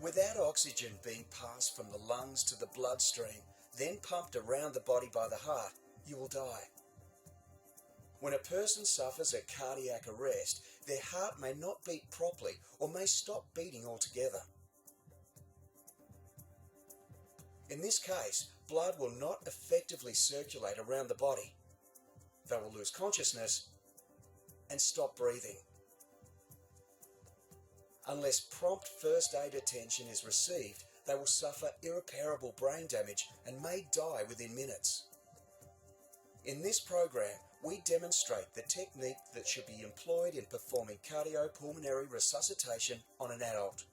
Without oxygen being passed from the lungs to the bloodstream, then pumped around the body by the heart, you will die. When a person suffers a cardiac arrest, their heart may not beat properly or may stop beating altogether. In this case, blood will not effectively circulate around the body. They will lose consciousness and stop breathing. Unless prompt first aid attention is received, they will suffer irreparable brain damage and may die within minutes. In this program, we demonstrate the technique that should be employed in performing cardiopulmonary resuscitation on an adult.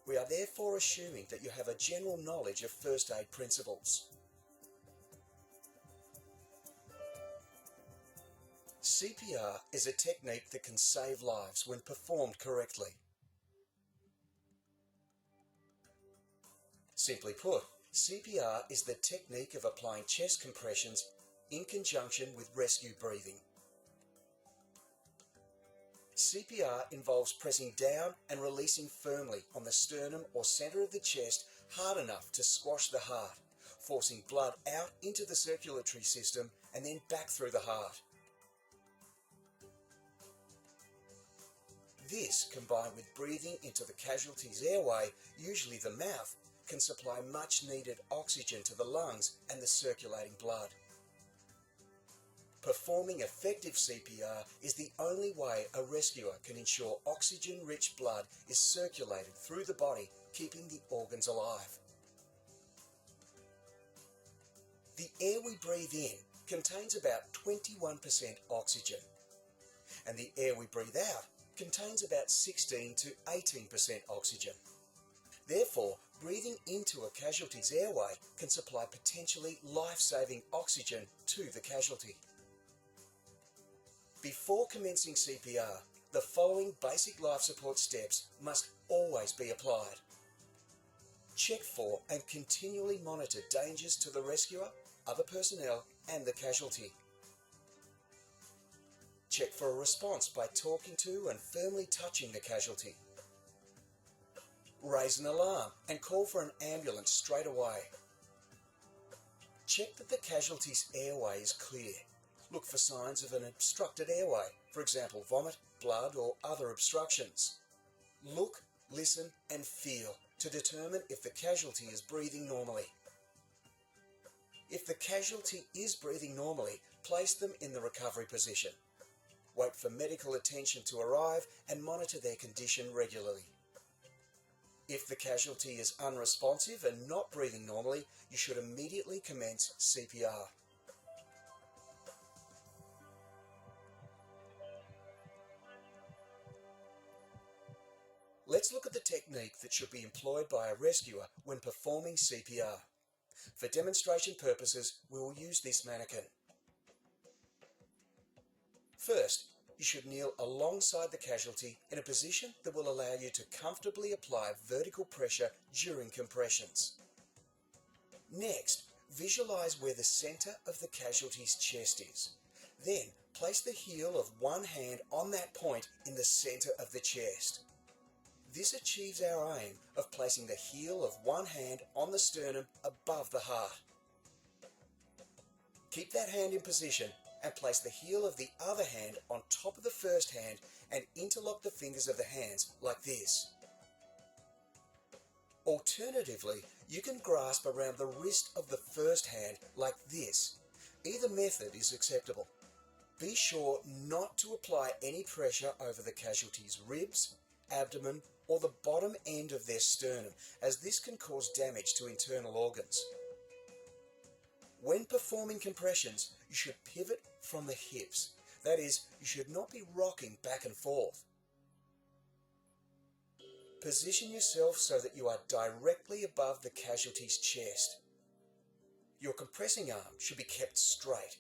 We are therefore assuming that you have a general knowledge of first aid principles. CPR is a technique that can save lives when performed correctly. Simply put, CPR is the technique of applying chest compressions in conjunction with rescue breathing. CPR involves pressing down and releasing firmly on the sternum or center of the chest hard enough to squash the heart, forcing blood out into the circulatory system and then back through the heart. This, combined with breathing into the casualty's airway, usually the mouth, can supply much needed oxygen to the lungs and the circulating blood. Performing effective CPR is the only way a rescuer can ensure oxygen-rich blood is circulated through the body, keeping the organs alive. The air we breathe in contains about 21% oxygen, and the air we breathe out contains about 16 to 18% oxygen. Therefore, breathing into a casualty's airway can supply potentially life-saving oxygen to the casualty. Before commencing CPR, the following basic life support steps must always be applied. Check for and continually monitor dangers to the rescuer, other personnel, and the casualty. Check for a response by talking to and firmly touching the casualty. Raise an alarm and call for an ambulance straight away. Check that the casualty's airway is clear. Look for signs of an obstructed airway, for example vomit, blood or other obstructions. Look, listen and feel to determine if the casualty is breathing normally. If the casualty is breathing normally, place them in the recovery position. Wait for medical attention to arrive and monitor their condition regularly. If the casualty is unresponsive and not breathing normally, you should immediately commence CPR. Let's look at the technique that should be employed by a rescuer when performing CPR. For demonstration purposes, we will use this mannequin. First, you should kneel alongside the casualty in a position that will allow you to comfortably apply vertical pressure during compressions. Next, visualize where the center of the casualty's chest is. Then, place the heel of one hand on that point in the center of the chest. This achieves our aim of placing the heel of one hand on the sternum above the heart. Keep that hand in position and place the heel of the other hand on top of the first hand and interlock the fingers of the hands like this. Alternatively, you can grasp around the wrist of the first hand like this. Either method is acceptable. Be sure not to apply any pressure over the casualty's ribs, abdomen, or the bottom end of their sternum, as this can cause damage to internal organs. When performing compressions, you should pivot from the hips. That is, you should not be rocking back and forth. Position yourself so that you are directly above the casualty's chest. Your compressing arm should be kept straight.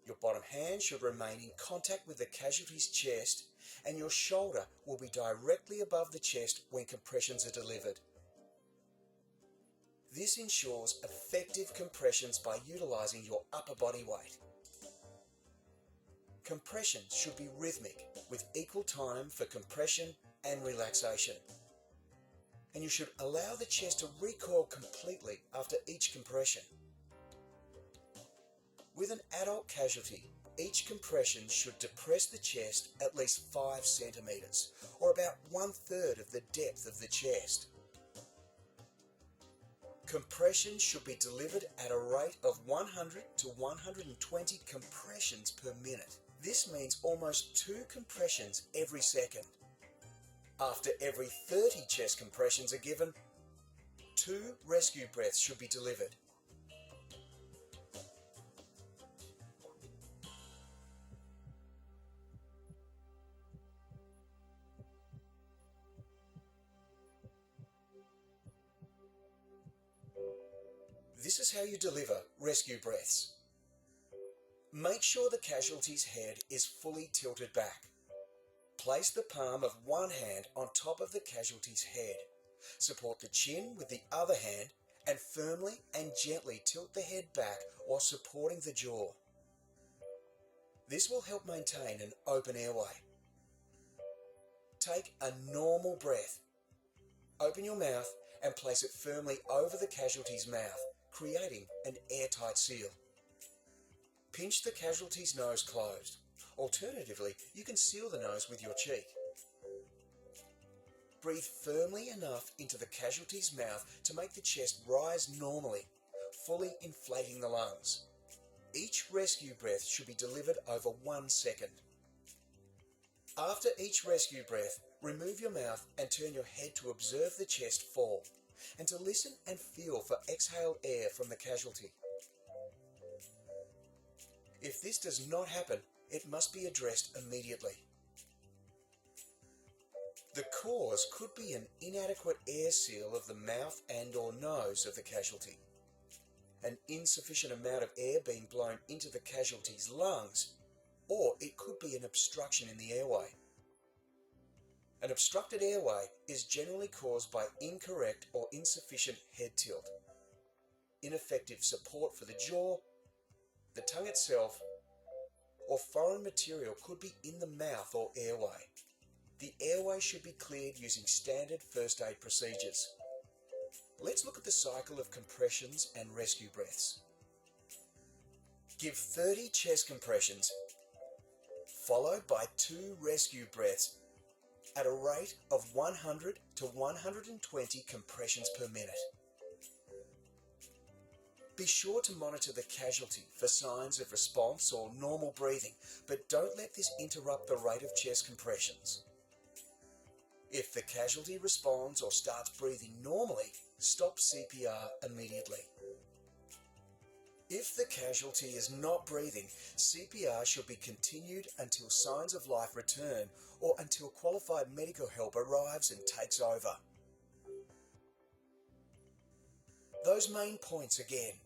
Your bottom hand should remain in contact with the casualty's chest, and your shoulder will be directly above the chest when compressions are delivered. This ensures effective compressions by utilizing your upper body weight. Compressions should be rhythmic, with equal time for compression and relaxation. and you should allow the chest to recoil completely after each compression. With an adult casualty, each compression should depress the chest at least 5 centimeters, or about 1/3 of the depth of the chest. Compression should be delivered at a rate of 100 to 120 compressions per minute. This means almost 2 compressions every second. After every 30 chest compressions are given, 2 rescue breaths should be delivered. This is how you deliver rescue breaths. Make sure the casualty's head is fully tilted back. Place the palm of one hand on top of the casualty's head. Support the chin with the other hand and firmly and gently tilt the head back while supporting the jaw. This will help maintain an open airway. Take a normal breath. Open your mouth and place it firmly over the casualty's mouth, creating an airtight seal. Pinch the casualty's nose closed. Alternatively, you can seal the nose with your cheek. Breathe firmly enough into the casualty's mouth to make the chest rise normally, fully inflating the lungs. Each rescue breath should be delivered over 1 second. After each rescue breath, remove your mouth and turn your head to observe the chest fall, and to listen and feel for exhaled air from the casualty. If this does not happen, it must be addressed immediately. The cause could be an inadequate air seal of the mouth and/or nose of the casualty, an insufficient amount of air being blown into the casualty's lungs, or it could be an obstruction in the airway. An obstructed airway is generally caused by incorrect or insufficient head tilt, ineffective support for the jaw, the tongue itself, or foreign material could be in the mouth or airway. The airway should be cleared using standard first aid procedures. Let's look at the cycle of compressions and rescue breaths. Give 30 chest compressions, followed by 2 rescue breaths at a rate of 100 to 120 compressions per minute. Be sure to monitor the casualty for signs of response or normal breathing, but don't let this interrupt the rate of chest compressions. If the casualty responds or starts breathing normally, stop CPR immediately. If the casualty is not breathing, CPR should be continued until signs of life return or until qualified medical help arrives and takes over. Those main points again.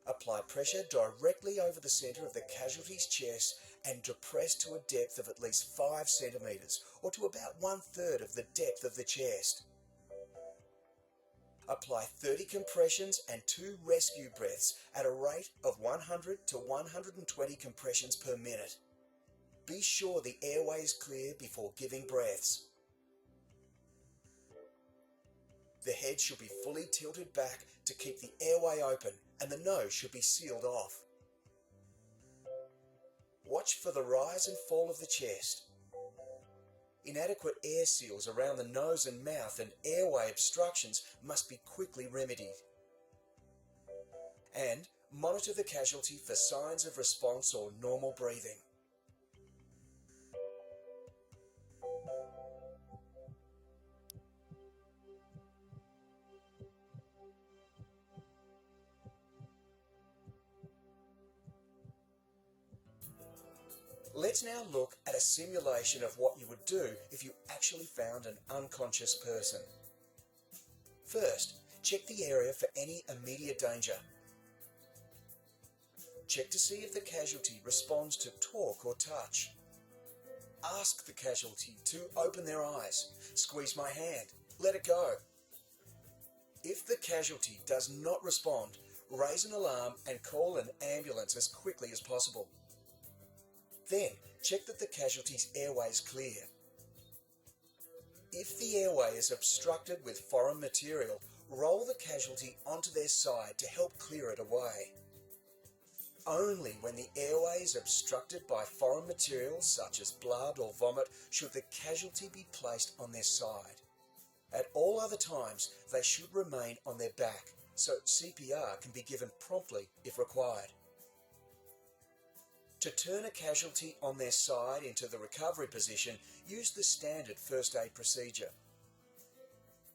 Apply pressure directly over the center of the casualty's chest and depress to a depth of at least 5 centimeters or to about 1/3 of the depth of the chest. Apply 30 compressions and 2 rescue breaths at a rate of 100 to 120 compressions per minute. Be sure the airway is clear before giving breaths. The head should be fully tilted back to keep the airway open, and the nose should be sealed off. Watch for the rise and fall of the chest. Inadequate air seals around the nose and mouth and airway obstructions must be quickly remedied. And monitor the casualty for signs of response or normal breathing. Let's now look at a simulation of what you would do if you actually found an unconscious person. First, check the area for any immediate danger. Check to see if the casualty responds to talk or touch. Ask the casualty to open their eyes. Squeeze my hand. Let it go. If the casualty does not respond, raise an alarm and call an ambulance as quickly as possible. Then, check that the casualty's airway is clear. If the airway is obstructed with foreign material, roll the casualty onto their side to help clear it away. Only when the airway is obstructed by foreign materials such as blood or vomit should the casualty be placed on their side. At all other times, they should remain on their back, so CPR can be given promptly if required. To turn a casualty on their side into the recovery position, use the standard first aid procedure.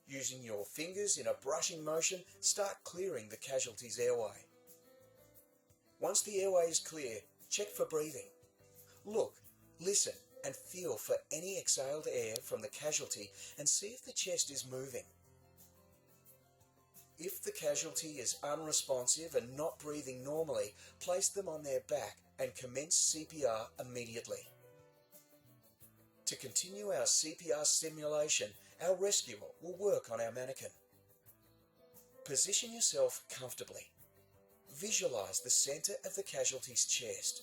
Using your fingers in a brushing motion, start clearing the casualty's airway. Once the airway is clear, check for breathing. Look, listen and feel for any exhaled air from the casualty and see if the chest is moving. If the casualty is unresponsive and not breathing normally, place them on their back and commence CPR immediately. To continue our CPR simulation, our rescuer will work on our mannequin. Position yourself comfortably. Visualize the center of the casualty's chest.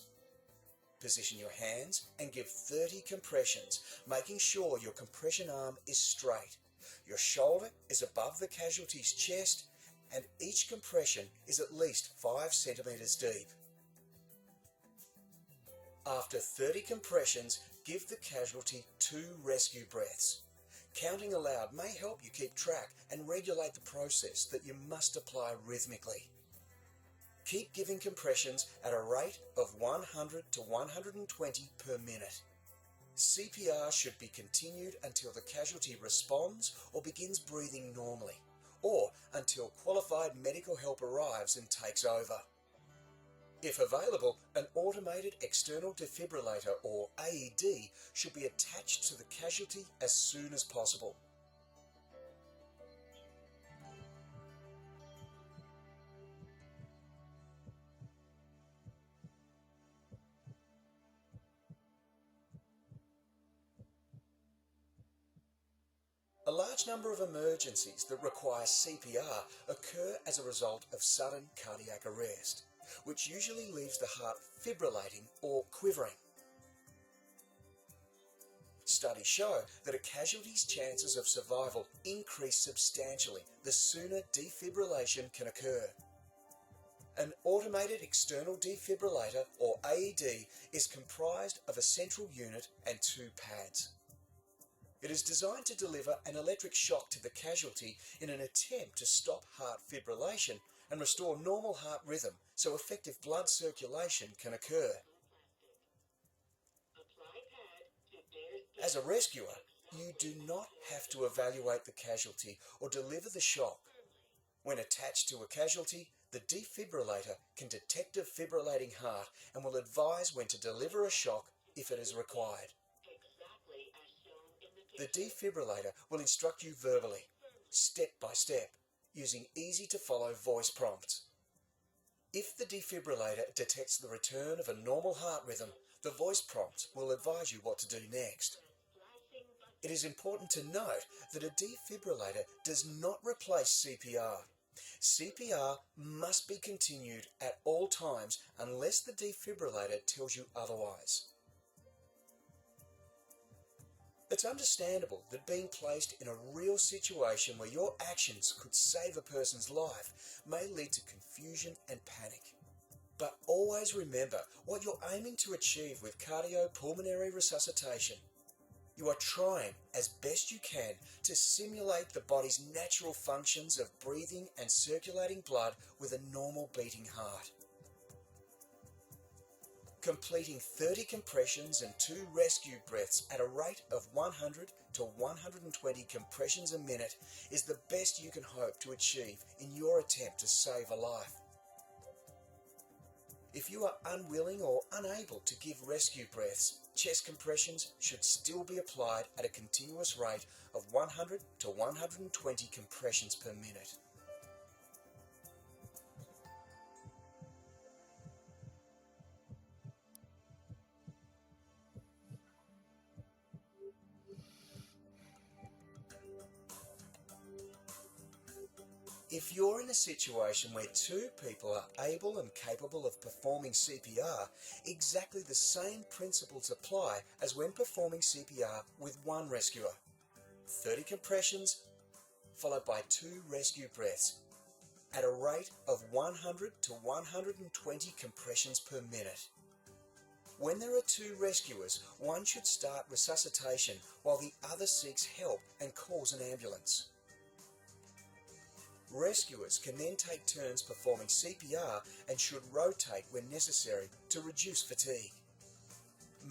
Position your hands and give 30 compressions, making sure your compression arm is straight. Your shoulder is above the casualty's chest and each compression is at least 5 centimeters deep. After 30 compressions, give the casualty 2 rescue breaths. Counting aloud may help you keep track and regulate the process that you must apply rhythmically. Keep giving compressions at a rate of 100 to 120 per minute. CPR should be continued until the casualty responds or begins breathing normally, or until qualified medical help arrives and takes over. If available, an automated external defibrillator or AED should be attached to the casualty as soon as possible. A large number of emergencies that require CPR occur as a result of sudden cardiac arrest, which usually leaves the heart fibrillating or quivering. Studies show that a casualty's chances of survival increase substantially the sooner defibrillation can occur. An automated external defibrillator or AED is comprised of a central unit and 2 pads. It is designed to deliver an electric shock to the casualty in an attempt to stop heart fibrillation and restore normal heart rhythm so effective blood circulation can occur. As a rescuer, you do not have to evaluate the casualty or deliver the shock. When attached to a casualty, the defibrillator can detect a fibrillating heart and will advise when to deliver a shock if it is required. The defibrillator will instruct you verbally, step by step, using easy-to-follow voice prompts. If the defibrillator detects the return of a normal heart rhythm, the voice prompts will advise you what to do next. It is important to note that a defibrillator does not replace CPR. CPR must be continued at all times unless the defibrillator tells you otherwise. It's understandable that being placed in a real situation where your actions could save a person's life may lead to confusion and panic. But always remember what you're aiming to achieve with cardiopulmonary resuscitation. You are trying as best you can to simulate the body's natural functions of breathing and circulating blood with a normal beating heart. Completing 30 compressions and 2 rescue breaths at a rate of 100 to 120 compressions a minute is the best you can hope to achieve in your attempt to save a life. If you are unwilling or unable to give rescue breaths, chest compressions should still be applied at a continuous rate of 100 to 120 compressions per minute. If you're in a situation where 2 people are able and capable of performing CPR, exactly the same principles apply as when performing CPR with 1 rescuer. 30 compressions, followed by 2 rescue breaths at a rate of 100 to 120 compressions per minute. When there are 2 rescuers, one should start resuscitation while the other seeks help and calls an ambulance. Rescuers can then take turns performing CPR and should rotate when necessary to reduce fatigue.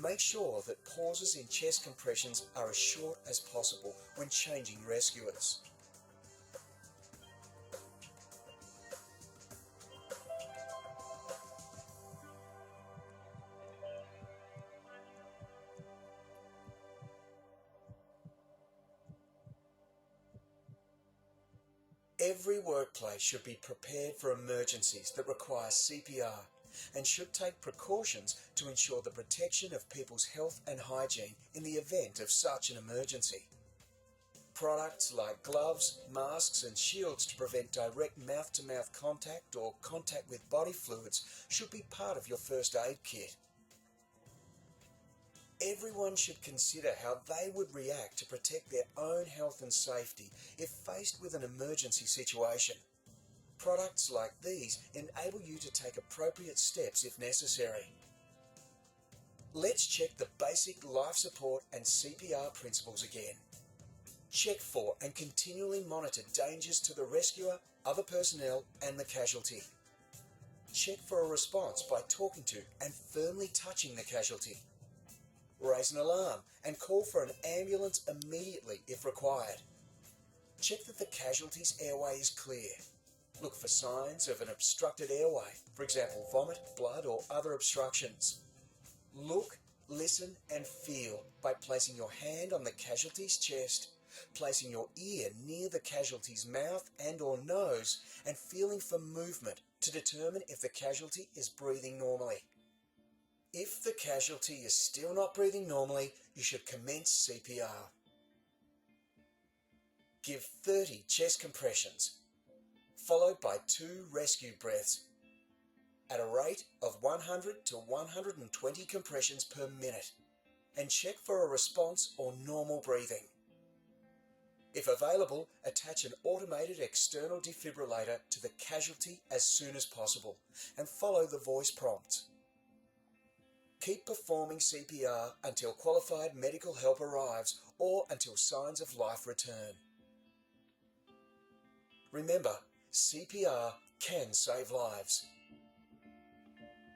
Make sure that pauses in chest compressions are as short as possible when changing rescuers. Every workplace should be prepared for emergencies that require CPR and should take precautions to ensure the protection of people's health and hygiene in the event of such an emergency. Products like gloves, masks and shields to prevent direct mouth-to-mouth contact or contact with body fluids should be part of your first aid kit. Everyone should consider how they would react to protect their own health and safety if faced with an emergency situation. Products like these enable you to take appropriate steps if necessary. Let's check the basic life support and CPR principles again. Check for and continually monitor dangers to the rescuer, other personnel and the casualty. Check for a response by talking to and firmly touching the casualty. Raise an alarm and call for an ambulance immediately if required. Check that the casualty's airway is clear. Look for signs of an obstructed airway, for example vomit, blood or other obstructions. Look, listen and feel by placing your hand on the casualty's chest, placing your ear near the casualty's mouth and or nose and feeling for movement to determine if the casualty is breathing normally. If the casualty is still not breathing normally, you should commence CPR. Give 30 chest compressions, followed by 2 rescue breaths at a rate of 100 to 120 compressions per minute and check for a response or normal breathing. If available, attach an automated external defibrillator to the casualty as soon as possible and follow the voice prompts. Keep performing CPR until qualified medical help arrives or until signs of life return. Remember, CPR can save lives.